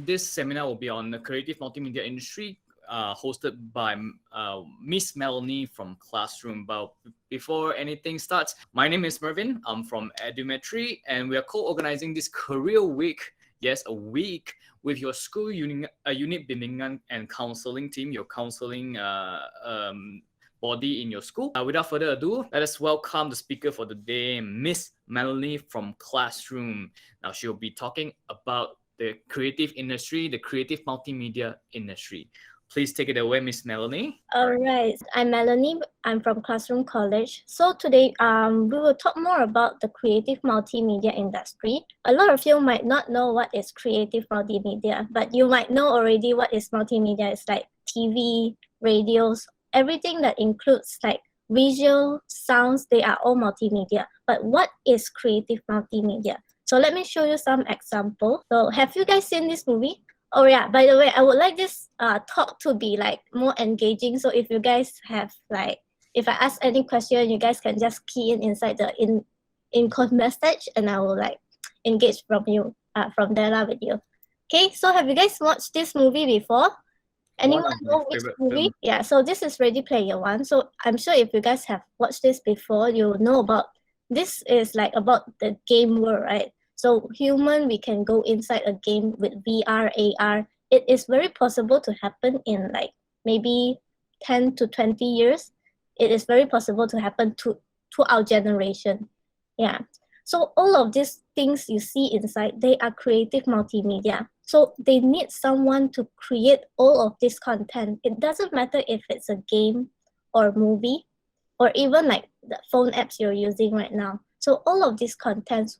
This seminar will be on the creative multimedia industry, hosted by Miss Melanie from Claz'room. But before anything starts, my name is Mervin. I'm from Edumetry, and we are co-organizing this career week. Yes, a week with your school unit bimbingan and counseling team, your counseling body in your school. Without further ado, let us welcome the speaker for the day, Miss Melanie from Claz'room. Now she'll be talking about the creative industry, the creative multimedia industry. Please take it away, Miss Melanie. All right, I'm Melanie. I'm from Clazroom College. So today, we will talk more about the creative multimedia industry. A lot of you might not know what is creative multimedia, but you might know already what is multimedia. It's like TV, radios, everything that includes like visual, sounds, they are all multimedia. But what is creative multimedia? So let me show you some examples. So have you guys seen this movie? Oh yeah, by the way, I would like this talk to be like more engaging. So if you guys have like, if I ask any question, you guys can just key in inside the in-code message and I will like engage from you, from there with you. Okay, so have you guys watched this movie before? Anyone know which movie? Yeah, so this is Ready Player One. So I'm sure if you guys have watched this before, you know about, this is like about the game world, right? So human, we can go inside a game with VR, AR. It is very possible to happen in like maybe 10 to 20 years. It is very possible to happen to our generation. Yeah. So all of these things you see inside, they are creative multimedia. So they need someone to create all of this content. It doesn't matter if it's a game or movie or even like the phone apps you're using right now. So all of these contents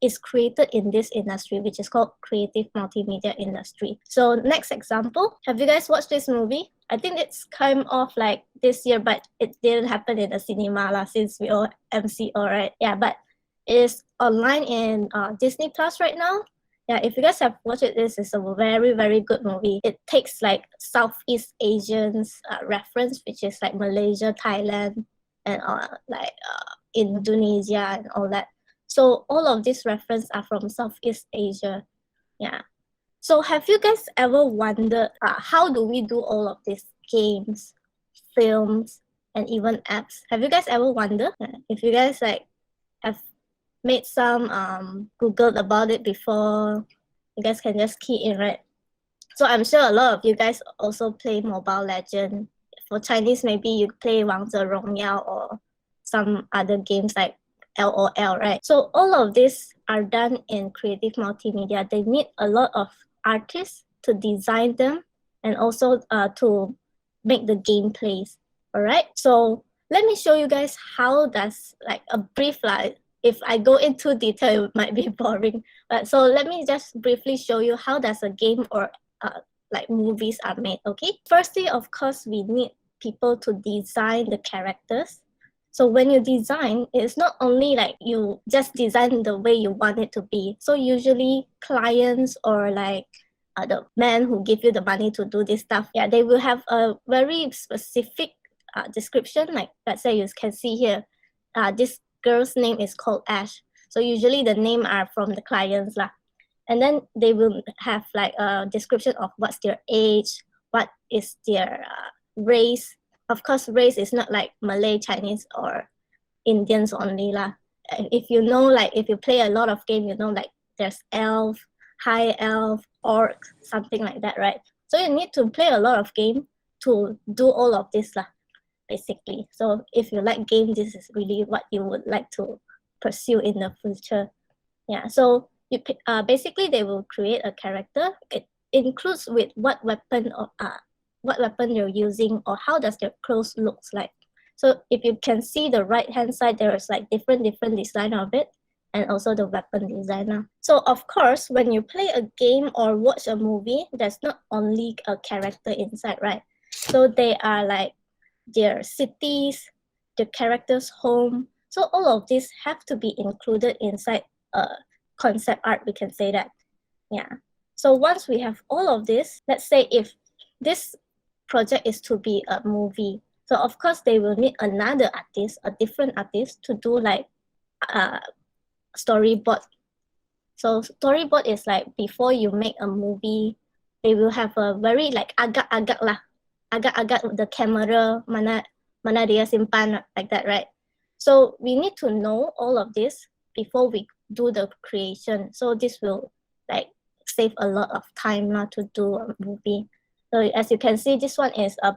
is created in this industry, which is called creative multimedia industry. So next example, have you guys watched this movie? I think it's kind of like this year, but it didn't happen in the cinema lah, since we all MCO, right? Yeah, but it is online in Disney Plus right now. Yeah, if you guys have watched it, this is a very, very good movie. It takes like Southeast Asians reference, which is like Malaysia, Thailand, and Indonesia and all that. So all of these references are from Southeast Asia. Yeah. So have you guys ever wondered how do we do all of these games, films, and even apps? Have you guys ever wondered? If you guys like have made some Googled about it before, you guys can just key in, right? So I'm sure a lot of you guys also play Mobile Legend. For Chinese, maybe you play 王者荣耀 or some other games like LOL, right? So all of these are done in creative multimedia. They need a lot of artists to design them and also to make the gameplays, all right? So let me show you guys how does like a brief, like if I go into detail, it might be boring. But so let me just briefly show you how does a game or like movies are made, okay? Firstly, of course, we need people to design the characters. So when you design, it's not only like you just design the way you want it to be. So usually clients or like the men who give you the money to do this stuff, yeah, they will have a very specific description. Like let's say you can see here, this girl's name is called Ash. So usually the name are from the clients lah. And then they will have like a description of what's their age, what is their race. Of course, race is not like Malay, Chinese, or Indians only lah. If you know, like if you play a lot of games, you know, like there's elf, high elf, orc, something like that, right? So you need to play a lot of game to do all of this lah, basically. So if you like game, this is really what you would like to pursue in the future. Yeah. So you basically they will create a character. It includes with what weapon or what weapon you're using or how does their clothes looks like. So if you can see the right hand side, there is like different design of it and also the weapon designer. So of course, when you play a game or watch a movie, there's not only a character inside, right? So they are like their cities, the character's home. So all of these have to be included inside concept art, we can say that. Yeah. So once we have all of this, let's say if this project is to be a movie, so of course they will need another artist, a different artist to do like storyboard So storyboard is like before you make a movie, they will have a very like agak-agak lah. Agak-agak the camera, mana dia simpan, like that, right? So we need to know all of this before we do the creation. So this will like save a lot of time now to do a movie. So as you can see, this one is a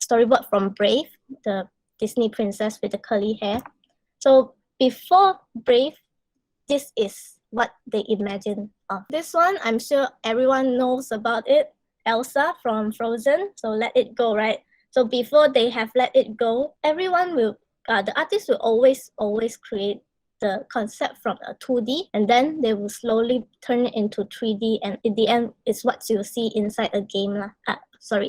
storyboard from Brave, the Disney princess with the curly hair. So before Brave, this is what they imagine of. This one, I'm sure everyone knows about it. Elsa from Frozen, so Let It Go, right? So before they have Let It Go, everyone will, the artist will always create the concept from a 2D, and then they will slowly turn it into 3D, and in the end, it's what you see inside a game,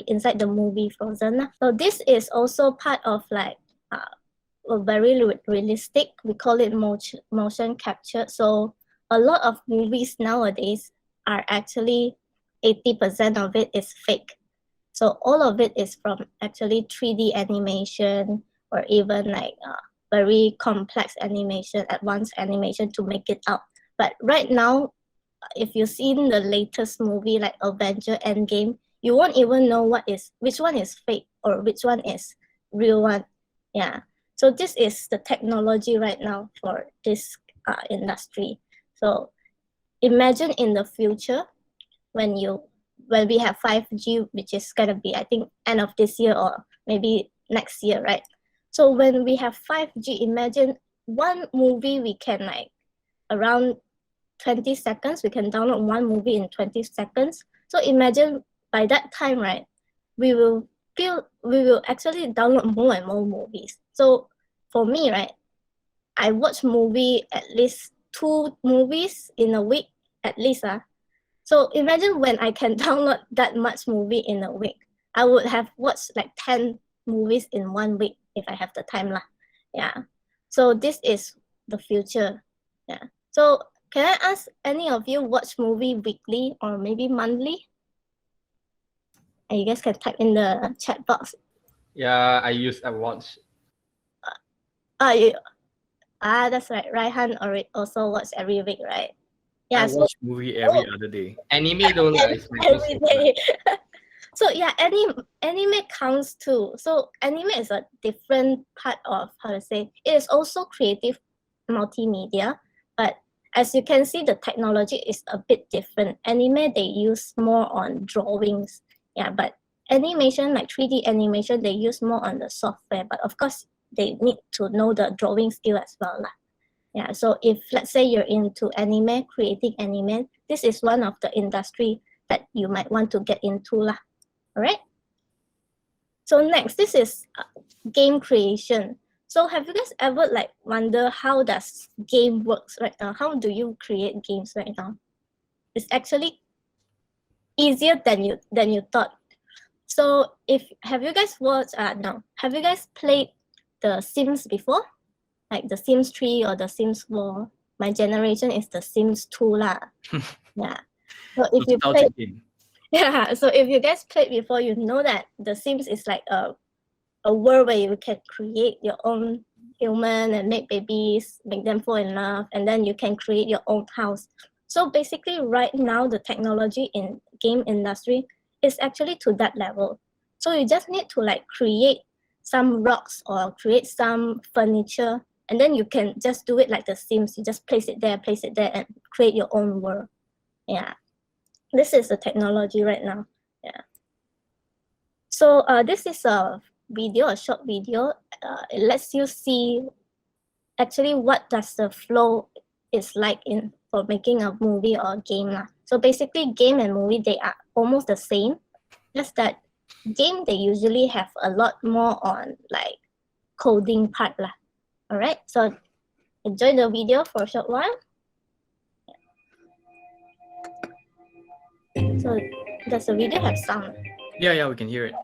inside the movie Frozen. So this is also part of like a very realistic, we call it motion capture. So a lot of movies nowadays are actually 80% of it is fake. So all of it is from actually 3D animation or even like very complex animation, advanced animation to make it up. But right now, if you've seen the latest movie like Avenger Endgame, you won't even know which one is fake or which one is real one. Yeah. So this is the technology right now for this industry. So imagine in the future when we have 5G, which is gonna be, I think, end of this year or maybe next year, right? So when we have 5G, imagine one movie we can like around 20 seconds, we can download one movie in 20 seconds. So imagine by that time, right, we will actually download more and more movies. So for me, right, I watch movie at least 2 movies in a week, at least. So imagine when I can download that much movie in a week. I would have watched like 10 movies in 1 week if I have the time lah. Yeah. So this is the future. Yeah. So can I ask any of you watch movie weekly or maybe monthly? And you guys can type in the chat box. Yeah, I use a watch. That's right. Raihan also watch every week, right? Yeah. I watch movie every other day. Anime though, is my every day. So yeah, anime counts too. So anime is a different part of how to say. It is also creative multimedia, but as you can see, the technology is a bit different. Anime, they use more on drawings. Yeah, but animation, like 3D animation, they use more on the software. But of course, they need to know the drawing skill as well. Yeah, so if let's say you're into anime, creating anime, this is one of the industry that you might want to get into. All right. So next, this is game creation. So have you guys ever like wonder how does game works right now? How do you create games right now? It's actually easier than you thought. So have you guys watched have you guys played the Sims before? Like the Sims 3 or the Sims 4? My generation is the Sims 2 lah. Yeah. So if you play, yeah, so if you guys played before, you know that the Sims is like a world where you can create your own human and make babies, make them fall in love, and then you can create your own house. So basically right now, the technology in game industry is actually to that level. So you just need to like create some rocks or create some furniture, and then you can just do it like the Sims. You just place it there, and create your own world. Yeah. This is the technology right now. Yeah. So this is a short video. It lets you see actually what does the flow is like for making a movie or a game. So basically game and movie, they are almost the same. Just that game, they usually have a lot more on like coding part. All right, so enjoy the video for a short while. So does the video have sound? Yeah, we can hear it.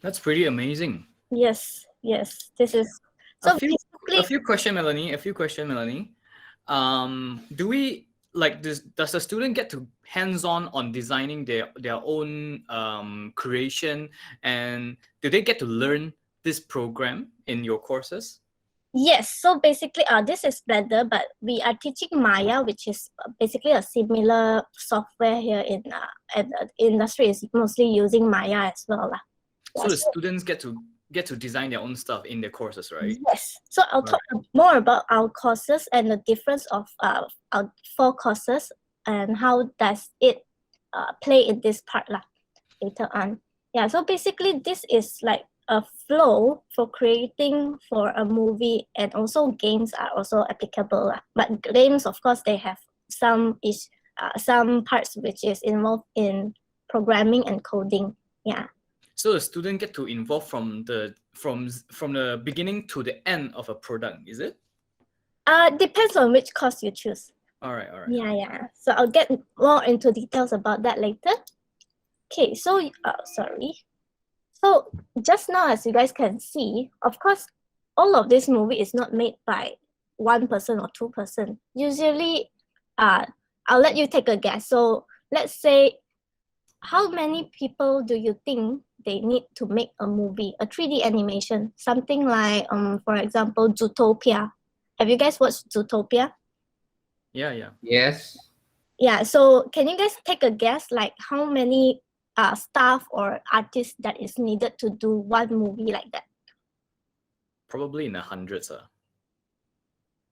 That's pretty amazing. Yes, yes. This is so A few basically. question, Melanie. A few question, Melanie. Do we like this? Does the student get to hands-on on designing their own creation, and do they get to learn this program in your courses? Yes, so basically, this is Blender, but we are teaching Maya, which is basically a similar software here in and the industry is mostly using Maya as well. So the students get to design their own stuff in their courses, right? Yes. So I'll talk more about our courses and the difference of our 4 courses and how does it play in this part later on. Yeah, so basically this is like a flow for creating for a movie, and also games are also applicable. But games, of course, they have some parts which is involved in programming and coding. Yeah. So the student get to involve from the beginning to the end of a product, is it? Depends on which course you choose. All right. Yeah. So I'll get more into details about that later. Okay, so sorry. So just now, as you guys can see, of course, all of this movie is not made by 1 person or 2 person. Usually, I'll let you take a guess. So let's say, how many people do you think they need to make a movie, a 3D animation? Something like, for example, Zootopia. Have you guys watched Zootopia? Yeah. Yes. Yeah, so can you guys take a guess, like how many staff or artists that is needed to do one movie like that? Probably in the hundreds.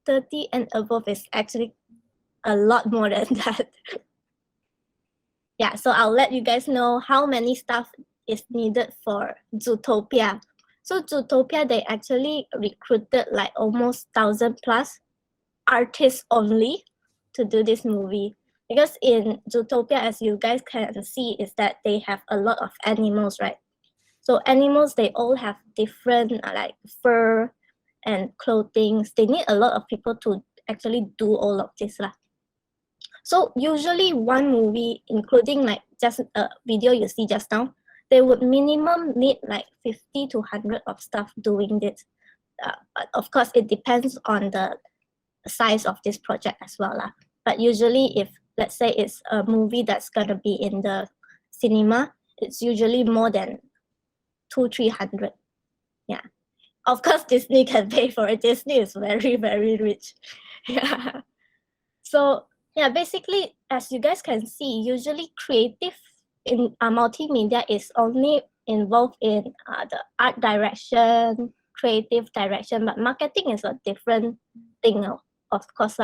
30 and above is actually a lot more than that. Yeah, so I'll let you guys know how many staff is needed for Zootopia. So Zootopia, they actually recruited like almost 1,000 plus artists only to do this movie. Because in Zootopia, as you guys can see, is that they have a lot of animals, right? So animals, they all have different like fur and clothing. They need a lot of people to actually do all of this. So usually one movie, including like just a video you see just now, they would minimum need like 50 to 100 of staff doing this. But of course, it depends on the size of this project as well. But usually if, let's say it's a movie that's gonna be in the cinema, it's usually more than 200-300. Yeah. Of course, Disney can pay for it. Disney is very, very rich. Yeah. So yeah, basically, as you guys can see, usually creative in multimedia is only involved in the art direction, creative direction, but marketing is a different thing, of course.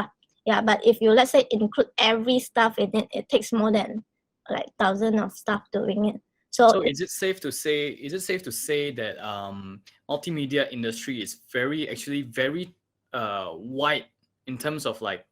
Yeah, but if you, let's say, include every stuff in it, it takes more than like thousands of staff doing it. So is it safe to say that multimedia industry is actually very wide in terms of like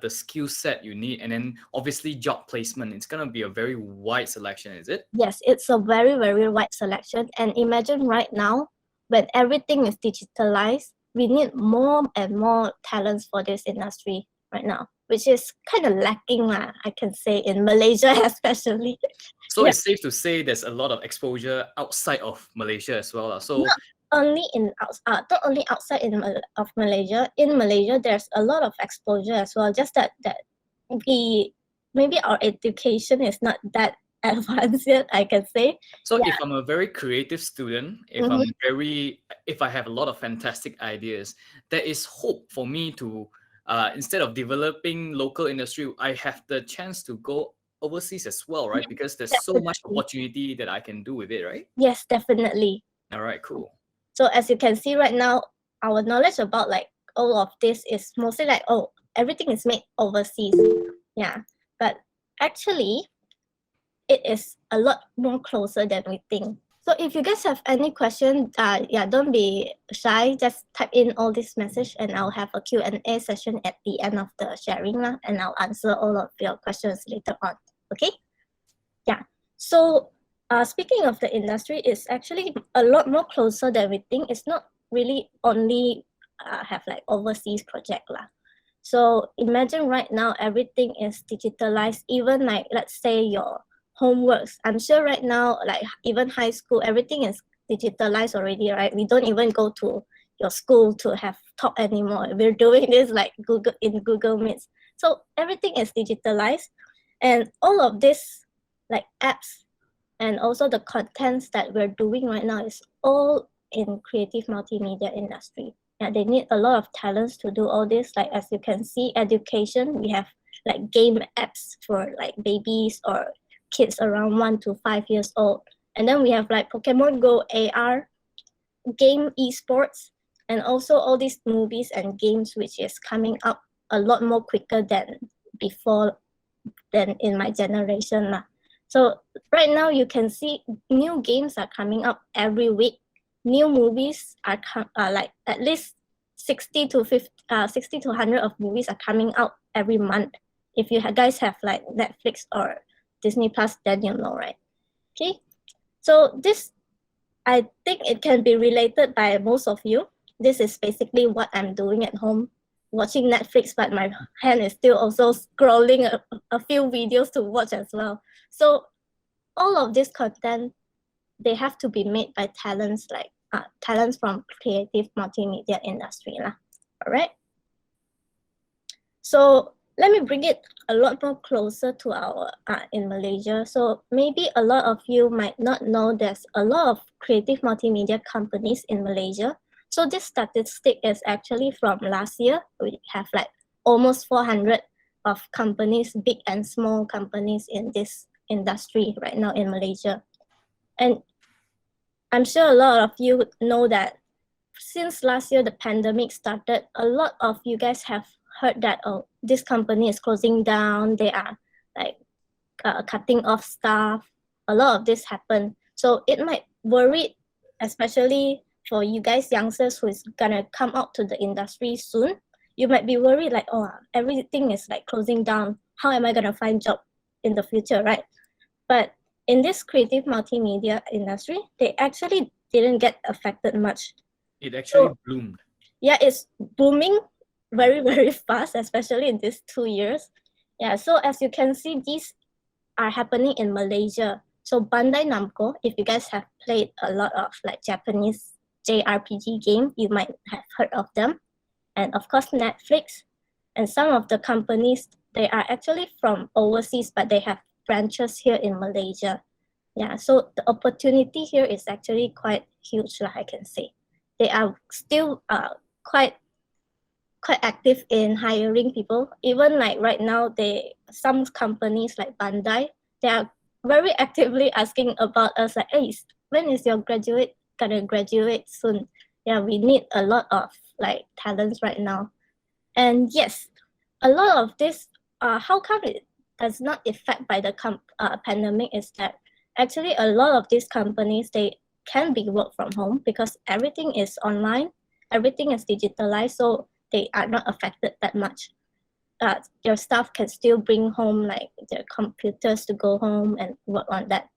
the skill set you need, and then obviously job placement? It's gonna be a very wide selection, is it? Yes, it's a very, very wide selection. And imagine right now, when everything is digitalized, we need more and more talents for this industry right now, which is kind of lacking, I can say, in Malaysia especially. So Yeah. it's safe to say there's a lot of exposure outside of Malaysia as well. So not only outside of Malaysia. In Malaysia, there's a lot of exposure as well. Just that maybe our education is not that advanced yet, I can say. So Yeah. if I'm a very creative student, if I have a lot of fantastic ideas, there is hope for me to instead of developing local industry, I have the chance to go overseas as well, right? Because there's so much opportunity that I can do with it, right? Yes, definitely. All right, cool. So as you can see right now, our knowledge about like all of this is mostly like, oh, everything is made overseas. Yeah, but actually, it is a lot more closer than we think. So if you guys have any question, yeah, don't be shy. Just type in all this message, and I'll have a Q&A session at the end of the sharing, and I'll answer all of your questions later on. Okay? Yeah. So speaking of the industry, it's actually a lot more closer than we think. It's not really only have like overseas project . So imagine right now everything is digitalized. Even like, let's say your homeworks. I'm sure right now, like even high school, everything is digitalized already, right? We don't even go to your school to have talk anymore. We're doing this like Google Meets. So everything is digitalized, and all of this like apps and also the contents that we're doing right now is all in creative multimedia industry. Yeah, they need a lot of talents to do all this. Like as you can see, education, we have like game apps for like babies or kids around 1 to 5 years old. And then we have like Pokemon Go AR, game esports, and also all these movies and games which is coming up a lot more quicker than before, than in my generation. So right now you can see new games are coming up every week. New movies are like at least 60 to 100 of movies are coming out every month. If you guys have like Netflix or Disney Plus, then you know, right? Okay, so this, I think it can be related by most of you. This is basically what I'm doing at home, watching Netflix, but my hand is still also scrolling a few videos to watch as well. So all of this content, they have to be made by talents like talents from creative multimedia industry. All right. So let me bring it a lot more closer to our in Malaysia. So maybe a lot of you might not know there's a lot of creative multimedia companies in Malaysia. So this statistic is actually from last year. We have like almost 400 of companies, big and small companies in this industry right now in Malaysia. And I'm sure a lot of you know that since last year the pandemic started, a lot of you guys have heard that, oh, this company is closing down, they are like cutting off staff. A lot of this happened. So it might worry, especially for you guys youngsters who is gonna come out to the industry soon. You might be worried like, oh, everything is like closing down. How am I gonna find job in the future, right? But in this creative multimedia industry, they actually didn't get affected much. It actually bloomed. Yeah, it's booming very, very fast, especially in these 2 years. Yeah, so as you can see, these are happening in Malaysia. So Bandai Namco, if you guys have played a lot of like Japanese JRPG game, you might have heard of them. And of course, Netflix. And some of the companies, they are actually from overseas, but they have branches here in Malaysia. Yeah, so the opportunity here is actually quite huge, like I can say. They are still quite active in hiring people. Even like right now, some companies like Bandai, they are very actively asking about us like, hey, when is your graduate gonna graduate soon? Yeah, we need a lot of like talents right now. And yes, a lot of this, how come it does not affect by the pandemic is that actually a lot of these companies, they can be work from home because everything is online, everything is digitalized, so they are not affected that much. Your staff can still bring home like their computers to go home and work on that.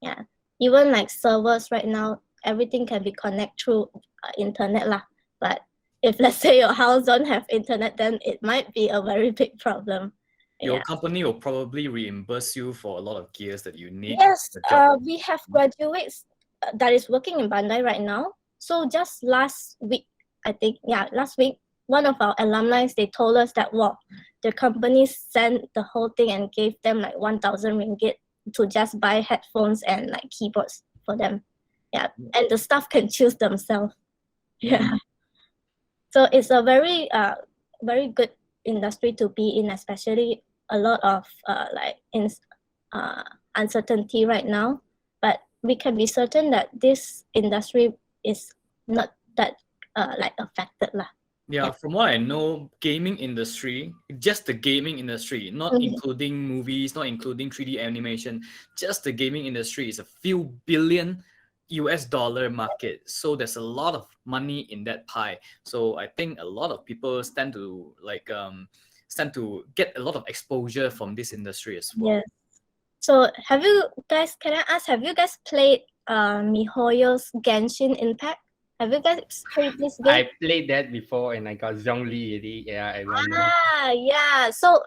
Yeah, even like servers right now, everything can be connected through internet lah. But if let's say your house don't have internet, then it might be a very big problem. Your Yeah. company will probably reimburse you for a lot of gears that you need. Yes, for the job. we have graduates that is working in Bandai right now. So just last week, I think, yeah, last week, one of our alumni, they told us that, well, the company sent the whole thing and gave them like 1,000 ringgit to just buy headphones and like keyboards for them. Yeah, and the staff can choose themselves. Yeah. So it's a very very good industry to be in, especially a lot of uncertainty right now. But we can be certain that this industry is not that like affected lah. Yeah, from what I know, gaming industry, just the gaming industry, not including movies, not including 3D animation, just the gaming industry is a few billion US dollar market. So there's a lot of money in that pie. So I think a lot of people stand to get a lot of exposure from this industry as well. Yes. So have you guys, can I ask, have you guys played MiHoYo's Genshin Impact? Have you guys played this game? I played that before and I got Zhongli already. Yeah, I remember. Yeah. So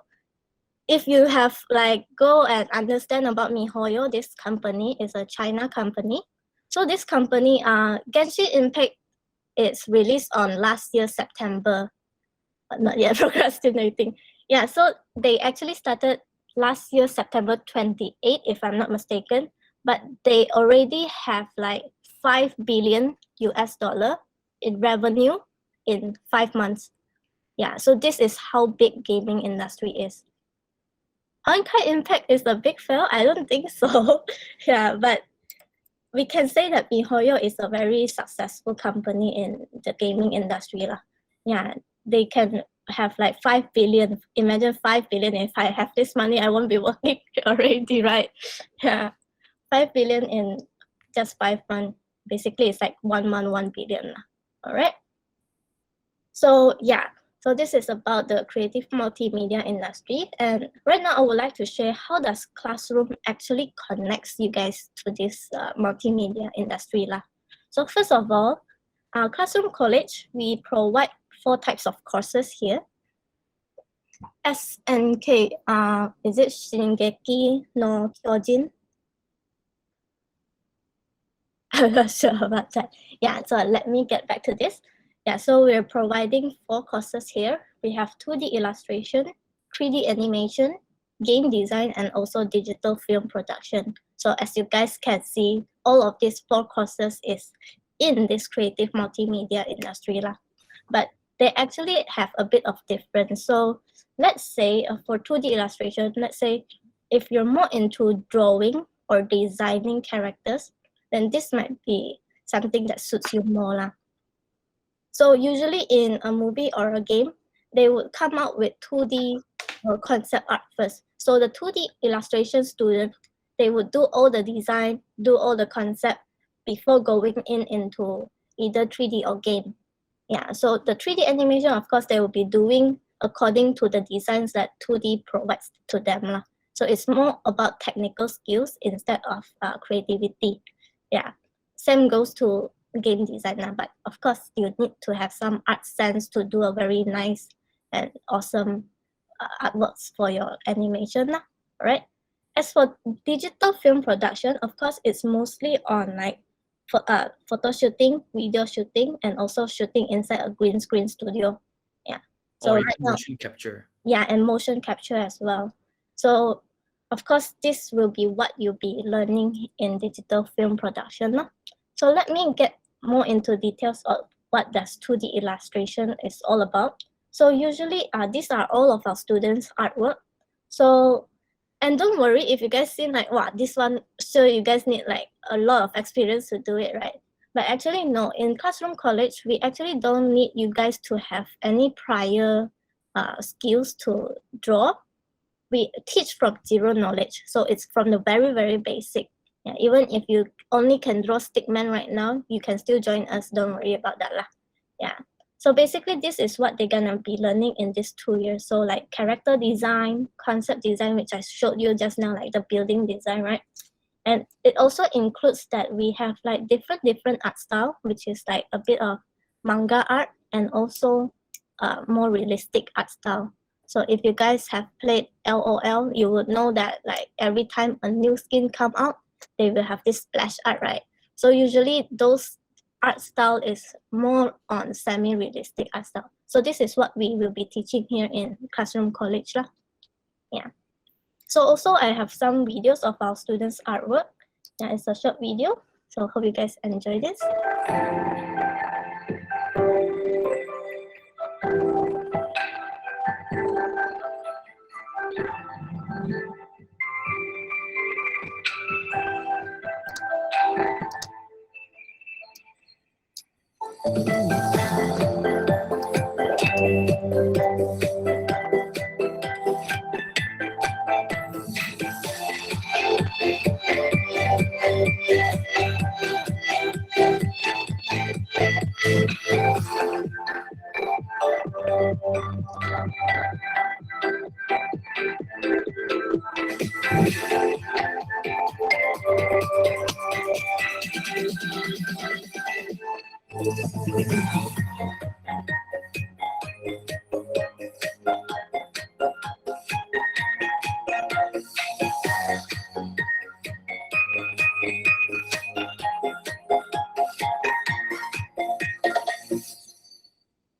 if you have like go and understand about MiHoYo, this company is a China company. So this company, Genshin Impact, is released on last year September, but not yet procrastinating. Yeah, so they actually started last year September 28, if I'm not mistaken, but they already have like 5 billion US dollar in revenue in 5 months. Yeah, so this is how big gaming industry is. Untitled Impact is a big fail? I don't think so. Yeah, but we can say that MiHoYo is a very successful company in the gaming industry lah. Yeah, they can have like 5 billion. Imagine 5 billion. If I have this money, I won't be working already, right? Yeah, 5 billion in just 5 months. Basically, it's like 1 month, 1 billion lah. All right. So yeah, so this is about the creative multimedia industry. And right now I would like to share how does Claz'room actually connects you guys to this multimedia industry lah. So first of all, Claz'room College, we provide 4 types of courses here. SNK, is it Shingeki no Kyojin? I'm not sure about that. Yeah, so let me get back to this. Yeah, so we're providing 4 courses here. We have 2D illustration, 3D animation, game design, and also digital film production. So as you guys can see, all of these 4 courses is in this creative multimedia industry lah. But they actually have a bit of difference. So let's say for 2D illustration, let's say if you're more into drawing or designing characters, then this might be something that suits you more lah. So usually in a movie or a game, they would come out with 2D or concept art first. So the 2D illustration student, they would do all the design, do all the concept before going into either 3D or game. Yeah, so the 3D animation, of course, they will be doing according to the designs that 2D provides to them lah. So it's more about technical skills instead of creativity. Yeah, same goes to game designer, but of course you need to have some art sense to do a very nice and awesome artworks for your animation lah, right? as for digital film production, of course, it's mostly on like photo shooting, video shooting, and also shooting inside a green screen studio. Yeah. So Or right even now, motion capture. yeah, and motion capture as well. So of course, this will be what you'll be learning in digital film production. No? So let me get more into details of what does 2D illustration is all about. So usually these are all of our students' artwork. So, and don't worry if you guys seem like, wow, this one, so you guys need like a lot of experience to do it, right? But actually, no, in Claz'room College, we actually don't need you guys to have any prior skills to draw. We teach from zero knowledge. So it's from the very, very basic. Yeah, even if you only can draw stickman right now, you can still join us. Don't worry about that lah. Yeah. So basically, this is what they're gonna be learning in these 2 years. So like character design, concept design, which I showed you just now, like the building design, right? And it also includes that we have like different art style, which is like a bit of manga art and also more realistic art style. So if you guys have played LOL, you would know that like every time a new skin come out, they will have this splash art, right? So usually those art style is more on semi-realistic art style. So this is what we will be teaching here in Claz'room College lah. Yeah. So also I have some videos of our students' artwork. Yeah, it's a short video. So hope you guys enjoy this.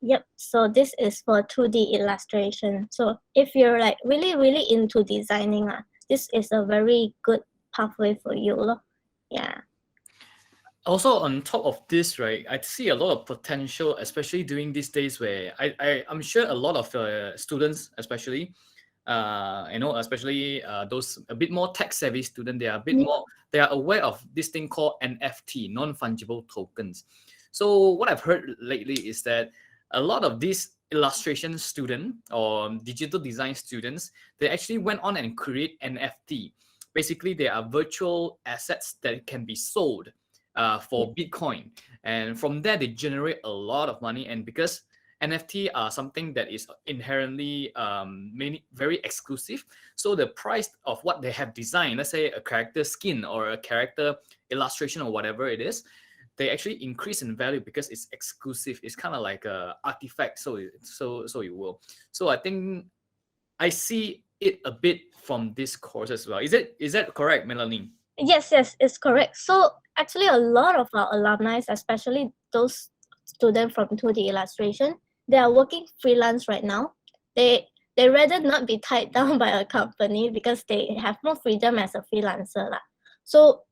Yep, so this is for 2D illustration. So if you're like really into designing, this is a very good pathway for you. Yeah. Also, on top of this, right, I see a lot of potential, especially during these days where I'm sure a lot of students, especially, especially those a bit more tech savvy students, they are a bit more, they are aware of this thing called NFT, non-fungible tokens. So what I've heard lately is that a lot of these illustration students or digital design students, they actually went on and create NFT. Basically, they are virtual assets that can be sold for Bitcoin. And from there, they generate a lot of money. And because NFT are something that is inherently very exclusive, so the price of what they have designed, let's say a character skin or a character illustration or whatever it is, they actually increase in value because it's exclusive. It's kind of like a artifact, so it will. So I think I see it a bit from this course as well. Is that correct, Melanie? Yes, it's correct. So actually a lot of our alumni, especially those students from 2D illustration, they are working freelance right now. They rather not be tied down by a company because they have more freedom as a freelancer. So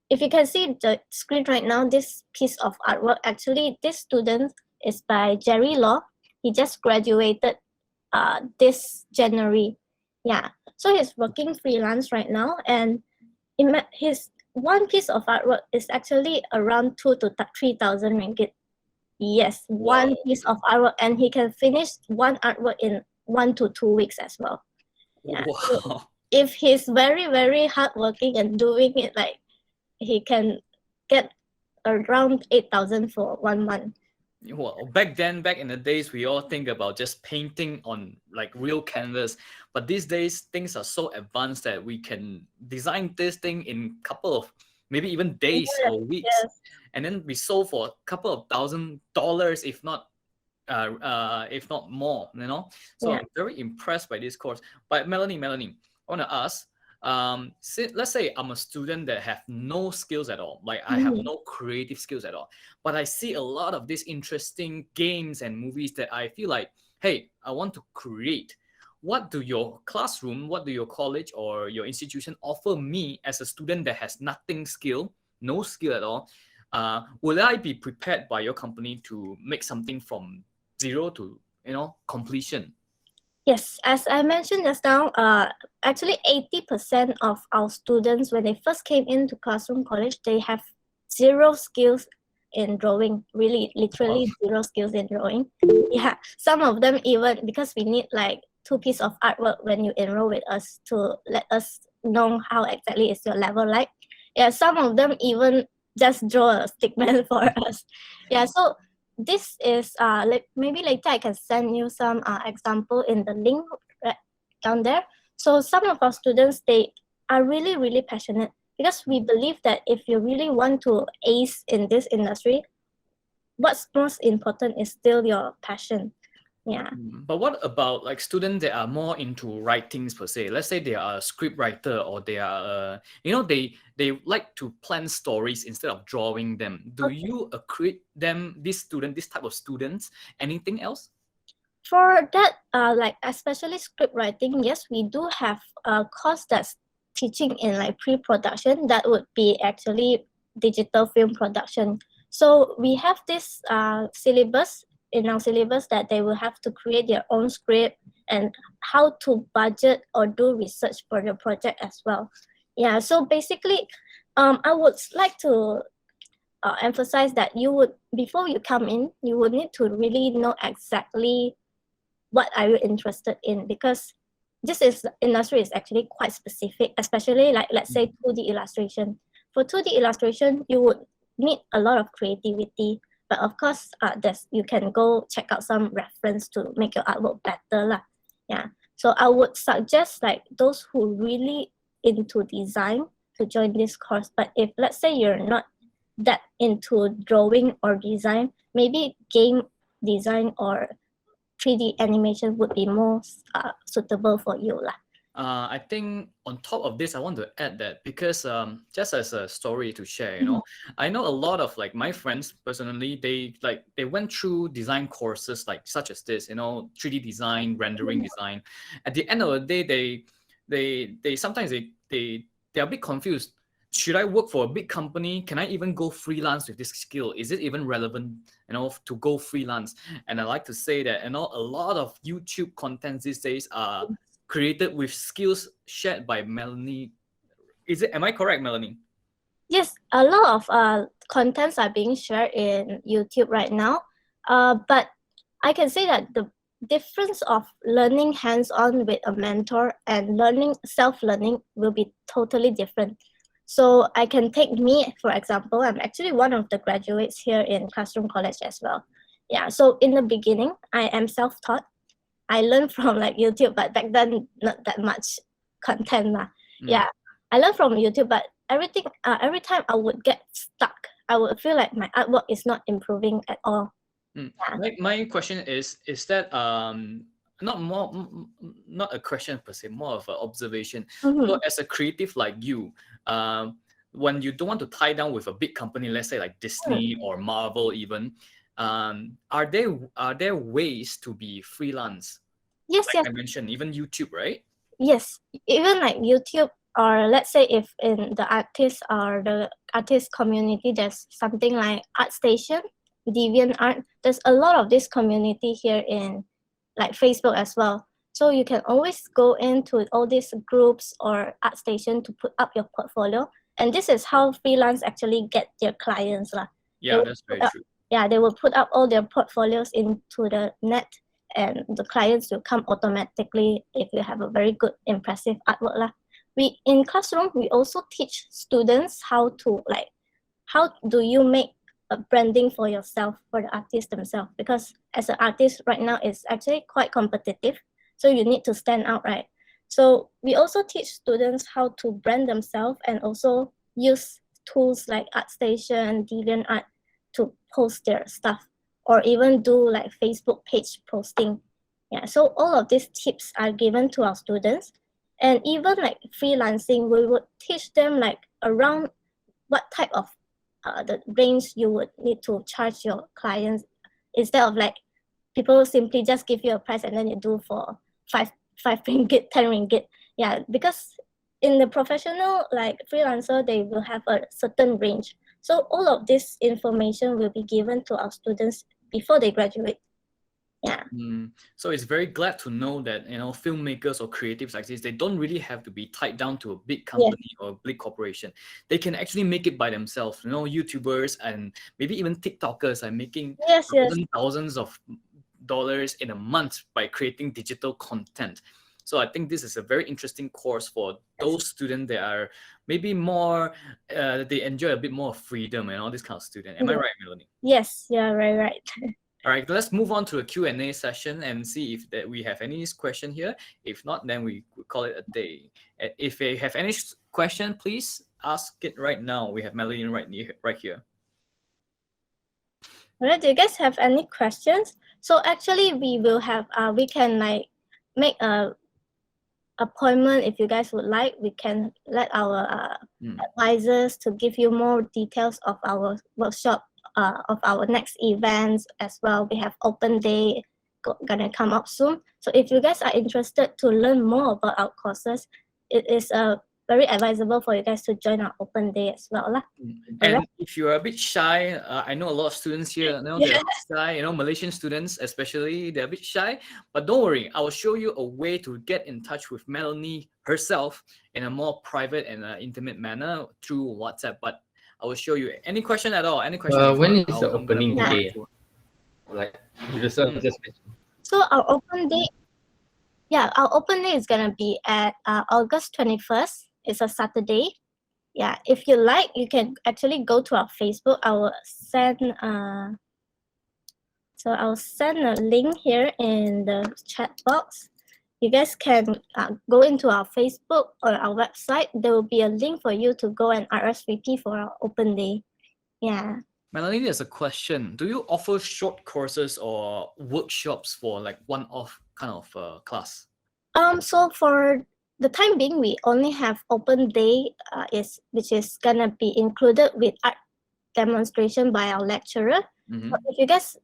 if you can see the screen right now, this piece of artwork, actually this student is by Jerry Law. He just graduated this January. Yeah, so he's working freelance right now, and his one piece of artwork is actually around 2,000 to 3,000 ringgit. Yes, one piece of artwork, and he can finish one artwork in 1 to 2 weeks as well. Yeah. Wow. So if he's very hardworking and doing it, like he can get around 8,000 for 1 month. Well, back in the days, we all think about just painting on like real canvas. But these days, things are so advanced that we can design this thing in a couple of, maybe even days or weeks. Yes. And then be sold for a couple of $1,000, if not more, So Yeah. I'm very impressed by this course. But Melanie, I want to ask, let's say I'm a student that have no skills at all, like I have no creative skills at all, but I see a lot of these interesting games and movies that I feel like, hey, I want to create. What do your classroom, what do your college or your institution offer me as a student that has no skill at all? Will I be prepared by your company to make something from zero to completion? Yes, as I mentioned just now, actually 80% of our students, when they first came into Claz'room College, they have zero skills in drawing, really, literally zero skills in drawing. Yeah, some of them even, because we need like 2 pieces of artwork when you enroll with us to let us know how exactly is your level like. Yeah, some of them even just draw a stickman for us. Yeah, so this is like maybe later I can send you some example in the link right down there. So some of our students, they are really, really passionate, because we believe that if you really want to ace in this industry, what's most important is still your passion. Yeah. But what about like students that are more into writings per se? Let's say they are a script writer, or they are, they like to plan stories instead of drawing them. Do you accrete this type of students, anything else? For that, like especially script writing, yes, we do have a course that's teaching in like pre-production. That would be actually digital film production. So we have this syllabus in our syllabus that they will have to create their own script and how to budget or do research for the project as well. Yeah, so basically, I would like to emphasize that before you come in, you would need to really know exactly what are you interested in, because industry is actually quite specific, especially like, let's say 2D illustration. For 2D illustration, you would need a lot of creativity, but of course, you can go check out some reference to make your artwork better lah. Yeah, so I would suggest like those who really into design to join this course. But if let's say you're not that into drawing or design, maybe game design or 3D animation would be more suitable for you lah. I think on top of this, I want to add that because just as a story to share, I know a lot of like my friends personally, they went through design courses like such as this, 3D design, rendering design. At the end of the day, they sometimes they're a bit confused. Should I work for a big company? Can I even go freelance with this skill? Is it even relevant, to go freelance? And I like to say that, a lot of YouTube content these days are created with skills shared by Melanie. Am I correct, Melanie? Yes, a lot of contents are being shared in YouTube right now. But I can say that the difference of learning hands-on with a mentor and self-learning will be totally different. So I can take me, for example, I'm actually one of the graduates here in Claz'room College as well. Yeah, so in the beginning, I am self-taught. I learned from like YouTube, but back then, not that much content. Yeah, I learned from YouTube, but every time I would get stuck, I would feel like my artwork is not improving at all. Yeah. My question is that not a question per se, more of an observation. So as a creative like you, when you don't want to tie down with a big company, let's say like Disney or Marvel even, are there ways to be freelance? Yes, like yes. I mentioned, even YouTube, right? Yes, even like YouTube, or let's say if in the artist or the artist community, there's something like ArtStation, DeviantArt. There's a lot of this community here in like Facebook as well. So you can always go into all these groups or ArtStation to put up your portfolio. And this is how freelance actually get their clients lah. Yeah, that's very true. Yeah, they will put up all their portfolios into the net, and the clients will come automatically if you have a very good, impressive artwork lah. In Claz'room, we also teach students how do you make a branding for yourself, for the artist themselves, because as an artist right now, it's actually quite competitive. So you need to stand out, right? So we also teach students how to brand themselves and also use tools like ArtStation, DeviantArt to post their stuff, or even do like Facebook page posting. Yeah, so all of these tips are given to our students. And even like freelancing, we would teach them like around what type of the range you would need to charge your clients, instead of like people simply just give you a price and then you do for five ringgit, 10 ringgit. Yeah, because in the professional like freelancer, they will have a certain range. So all of this information will be given to our students before they graduate. Yeah. So it's very glad to know that, you know, filmmakers or creatives like this, they don't really have to be tied down to a big company or a big corporation. They can actually make it by themselves. You know, YouTubers and maybe even TikTokers are making thousands of dollars in a month by creating digital content. So I think this is a very interesting course for those students that are maybe more, they enjoy a bit more freedom and all this kind of student. Am I right, Melanie? Yes, yeah, right. All right, let's move on to a Q&A session and see if we have any question here. If not, then we call it a day. If you have any question, please ask it right now. We have Melanie right here. All right, do you guys have any questions? So actually, we will have, we can like make a appointment if you guys would like. We can let our advisors to give you more details of our workshop, of our next events as well. We have open day gonna come up soon. So if you guys are interested to learn more about our courses, it is very advisable for you guys to join our open day as well. And if you're a bit shy, I know a lot of students here, you know, they're shy, you know, Malaysian students especially, they're a bit shy, but don't worry, I will show you a way to get in touch with Melanie herself in a more private and intimate manner through WhatsApp. But I will show you any question at all. Any question? When is the opening day? Like you just mentioned. So our open day, our open day is gonna be at August 21st. It's a Saturday. Yeah, if you like, you can actually go to our Facebook. I will send I'll send a link here in the chat box. You guys can go into our Facebook or our website. There will be a link for you to go and RSVP for our open day. Yeah. Melanie, there's a question. Do you offer short courses or workshops for like one-off kind of class? So for the time being, we only have open day, which is gonna be included with art demonstration by our lecturer. But if you guys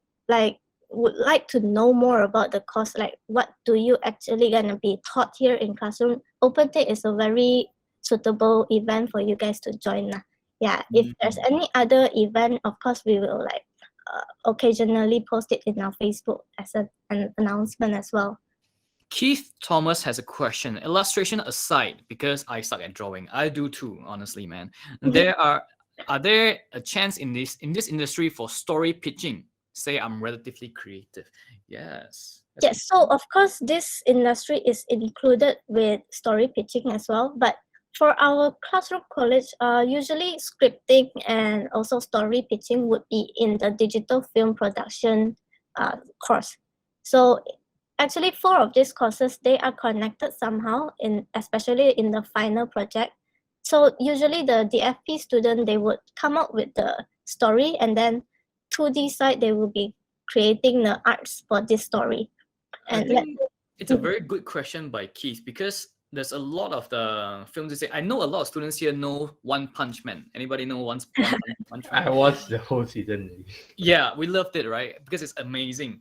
would like to know more about the course, like what do you actually gonna be taught here in classroom, open day is a very suitable event for you guys to join. Yeah, if there's any other event, of course we will occasionally post it in our Facebook as an announcement as well. Keith Thomas has a question. Illustration aside, because I suck at drawing, I do too, honestly, man. Are there a chance in this industry for story pitching? Say I'm relatively creative. Yes. Yes. So of course, this industry is included with story pitching as well. But for our Claz'room College, usually scripting and also story pitching would be in the digital film production course. So actually, 4 of these courses, they are connected somehow, especially in the final project. So usually the DFP student, they would come up with the story, and then 2D side, they will be creating the arts for this story. And I think it's a very good question by Keith, because there's a lot of the films to say. I know a lot of students here know One Punch Man. Anybody know One Punch Man? I watched the whole season. Yeah, we loved it, right? Because it's amazing.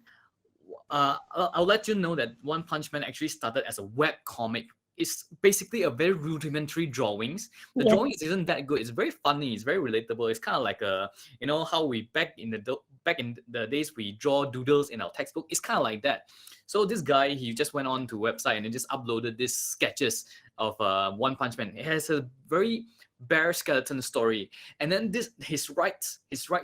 I'll let you know that One Punch Man actually started as a webcomic. It's basically a very rudimentary drawings. The drawings isn't that good. It's very funny. It's very relatable. It's kind of like how we back in the days we draw doodles in our textbook. It's kind of like that. So this guy, he just went on to website and he just uploaded these sketches of One Punch Man. It has a very bare skeleton story, and then his rights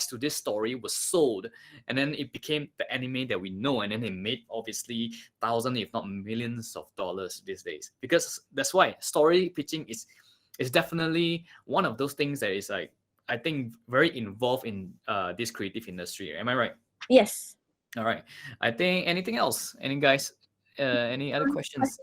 to this story was sold, and then it became the anime that we know, and then it made obviously thousands if not millions of dollars these days. Because that's why story pitching is definitely one of those things that is like, I think, very involved in this creative industry. Am I right? Yes. All right. I think anything else? Any other questions?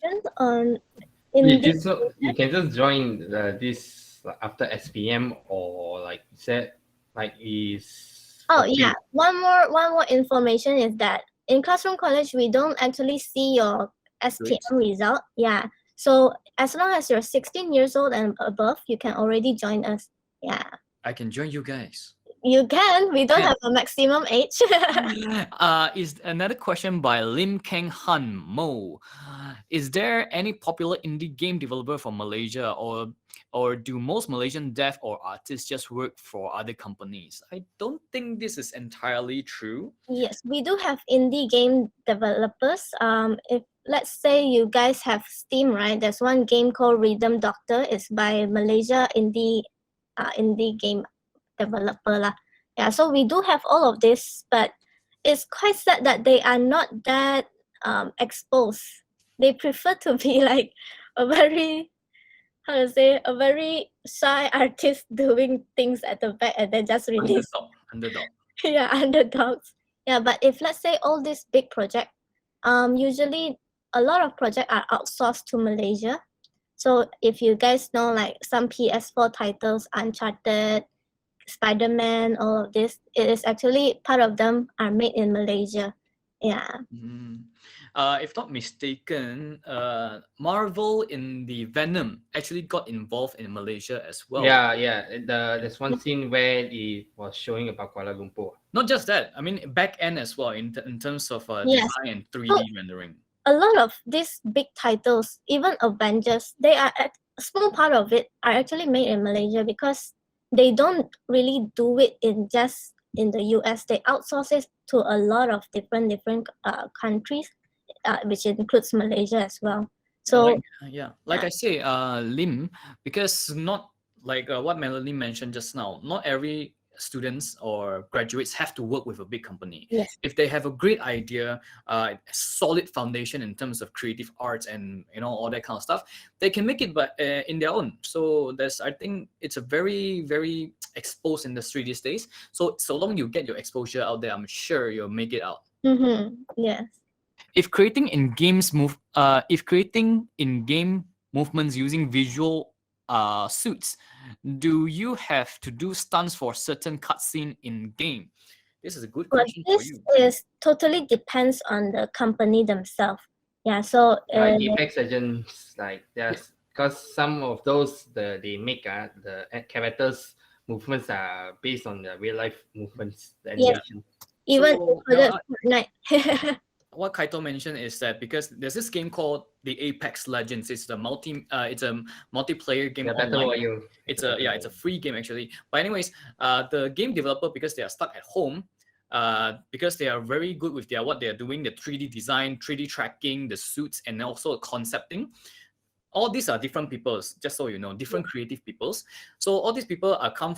You can just join this after SPM, or like said, like is. Yeah. One more information is that in Claz'room College we don't actually see your SPM result. Yeah. So as long as you're 16 years old and above, you can already join us. Yeah, I can join you guys. you can. We don't Can. have a maximum age. Is another question by Lim Keng Han Mo. Is there any popular indie game developer from Malaysia, or do most Malaysian dev or artists just work for other companies? I don't think this is entirely true. Yes, we do have indie game developers. If let's say you guys have Steam, right? There's one game called Rhythm Doctor. It's by Malaysia indie game developer lah. Yeah, so we do have all of this, but it's quite sad that they are not that exposed. They prefer to be like a very, how to say, a very shy artist doing things at the back and then just release. Underdog. Yeah, underdogs. Yeah, but if let's say all these big projects, usually a lot of projects are outsourced to Malaysia. So if you guys know like some PS4 titles, Uncharted, Spider-Man, all of this, it is actually part of them are made in Malaysia. Yeah. If not mistaken, Marvel in the Venom actually got involved in Malaysia as well. Yeah. There's one scene where it was showing about Kuala Lumpur. Not just that, I mean back end as well in terms of Yes. design and 3D rendering. A lot of these big titles, even Avengers, they are a small part of it are actually made in Malaysia because they don't really do it in just in the US. They outsource it to a lot of different countries, which includes Malaysia as well. So like I say, Lim, because not like what Melanie mentioned just now, not every students or graduates have to work with a big company. Yes. If they have a great idea, solid foundation in terms of creative arts and all that kind of stuff, they can make it in their own. So I think it's a very, very exposed industry these days. So long you get your exposure out there, I'm sure you'll make it out. Yes. If creating in game movements using visual suits, do you have to do stunts for certain cutscene in game? This is a good question for you. This totally depends on the company themselves. Yeah, so Like Apex Legends, like there's because some of those they make the characters movements are based on the real life movements. The animation. Even So, Fortnite. What Kaito mentioned is that because there's this game called the Apex Legends, it's a multiplayer game online. It's a free game actually. But anyways, the game developer, because they are stuck at home, because they are very good with what they are doing, the 3D design, 3D tracking, the suits, and also concepting. All these are different peoples, just so you know, different creative peoples. So all these people come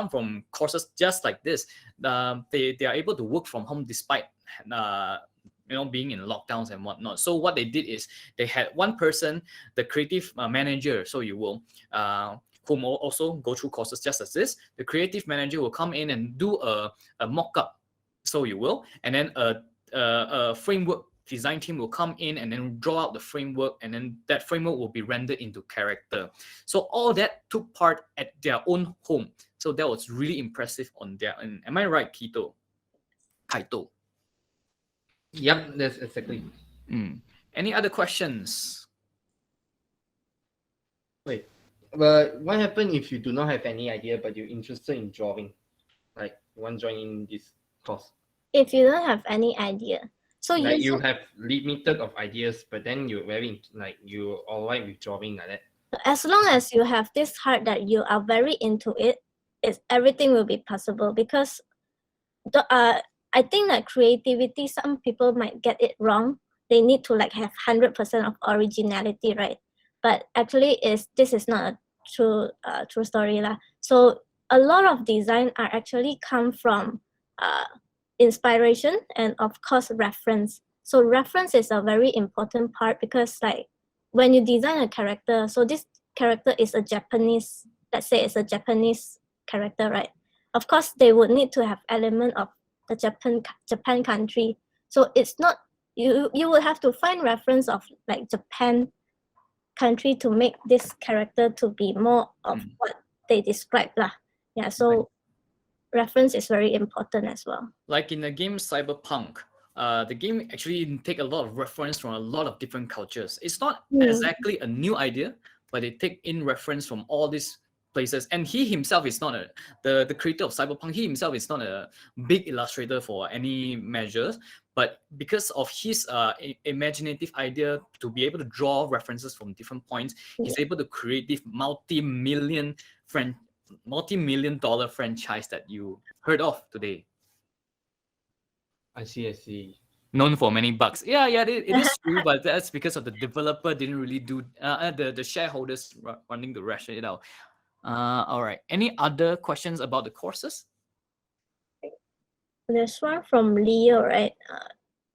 from courses just like this. They are able to work from home despite being in lockdowns and whatnot. So what they did is they had one person, the creative manager, so you will, whom also go through courses just as this. The creative manager will come in and do a mock-up, so you will, and then a framework design team will come in and then draw out the framework, and then that framework will be rendered into character. So all that took part at their own home. So that was really impressive on their end. Am I right, Kaito? Yep, that's exactly. Any other questions? Wait, but what happens if you do not have any idea but you're interested in drawing? Like you want to join in this course? If you don't have any idea, so like you have limited of ideas, but then you're you're all right with drawing like that. As long as you have this heart that you are very into it, everything will be possible. Because I think that creativity, some people might get it wrong. They need to have 100% of originality, right? But actually, this is not a true story lah. So a lot of design are actually come from inspiration and of course reference. So reference is a very important part, because when you design a character, so this character is a Japanese, let's say it's a Japanese character, right? Of course, they would need to have element of the Japan country. So it's not, you would have to find reference of Japan country to make this character to be more of what they describe lah. Yeah, so reference is very important as well. Like in the game Cyberpunk, the game actually take a lot of reference from a lot of different cultures. It's not Mm. exactly a new idea, but they take in reference from all these places. And he himself is not the creator of Cyberpunk. He himself is not a big illustrator for any measures, but because of his imaginative idea to be able to draw references from different points, he's able to create this multi-million dollar franchise that you heard of today. I see. Known for many bugs. Yeah, it is true, but that's because of the developer didn't really do the shareholders running to ration it out. All right. Any other questions about the courses? There's one from Leo, right?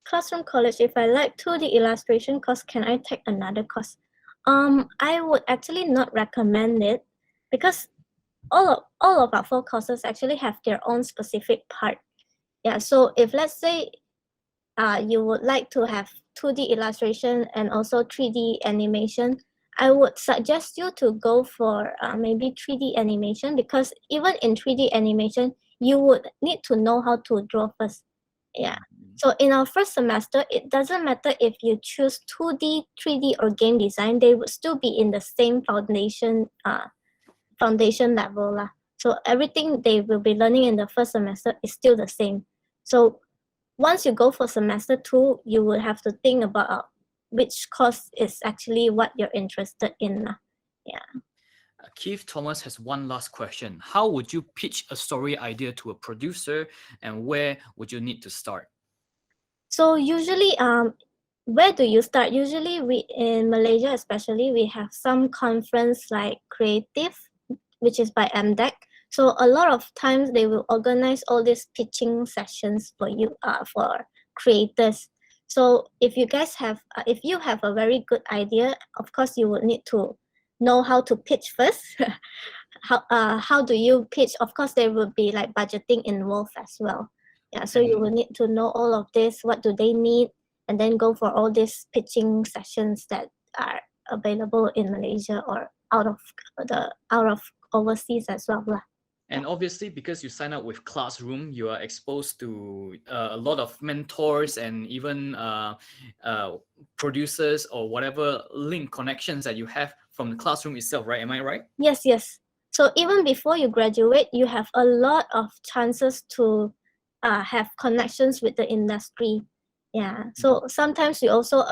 Claz'room College, if I like 2D illustration course, can I take another course? I would actually not recommend it because all of our 4 courses actually have their own specific part. Yeah, so if let's say you would like to have 2D illustration and also 3D animation, I would suggest you to go for maybe 3D animation, because even in 3D animation, you would need to know how to draw first. Yeah. So in our first semester, it doesn't matter if you choose 2D, 3D, or game design, they would still be in the same foundation level. So everything they will be learning in the first semester is still the same. So once you go for semester 2, you will have to think about which course is actually what you're interested in. Yeah. Keith Thomas has one last question. How would you pitch a story idea to a producer, and where would you need to start? So usually, where do you start? Usually, we in Malaysia especially, we have some conference like Creative, which is by MDEC. So a lot of times they will organize all these pitching sessions for you, for creators. So if you guys have, if you have a very good idea, of course you would need to know how to pitch first. How do you pitch? Of course, there will be like budgeting involved as well. Yeah, so you will need to know all of this. What do they need? And then go for all these pitching sessions that are available in Malaysia or out of overseas as well. And obviously, because you sign up with Claz'room, you are exposed to a lot of mentors and even producers or whatever link connections that you have from the Claz'room itself, right? Am I right? Yes. So even before you graduate, you have a lot of chances to have connections with the industry. Yeah. So sometimes we also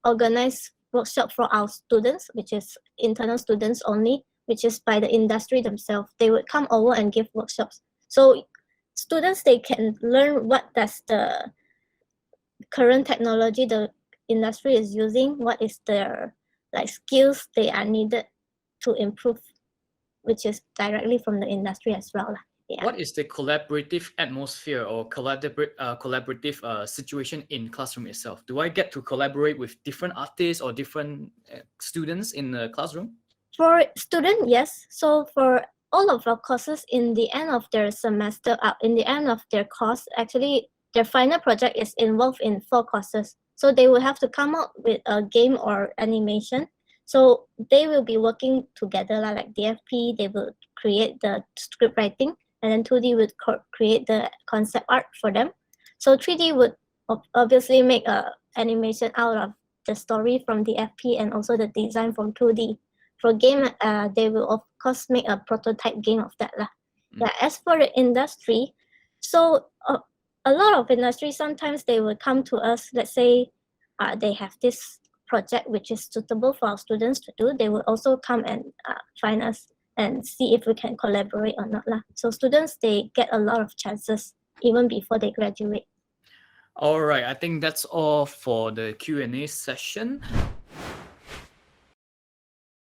organize workshop for our students, which is internal students only, which is by the industry themselves. They would come over and give workshops. So students, they can learn what does the current technology the industry is using, what is their skills they are needed to improve, which is directly from the industry as well. Yeah. What is the collaborative atmosphere or collaborative situation in Claz'room itself? Do I get to collaborate with different artists or different students in the Claz'room? For students, yes. So for all of our courses, in the end of their semester, in the end of their course, actually their final project is involved in 4 courses. So they will have to come up with a game or animation. So they will be working together, like DFP, they will create the script writing, and then 2D would create the concept art for them. So 3D would obviously make a animation out of the story from DFP and also the design from 2D. For game, they will of course make a prototype game of that. Yeah. As for the industry, so a lot of industry, sometimes they will come to us, let's say they have this project which is suitable for our students to do. They will also come and find us and see if we can collaborate or not. So students, they get a lot of chances even before they graduate. All right, I think that's all for the Q&A session.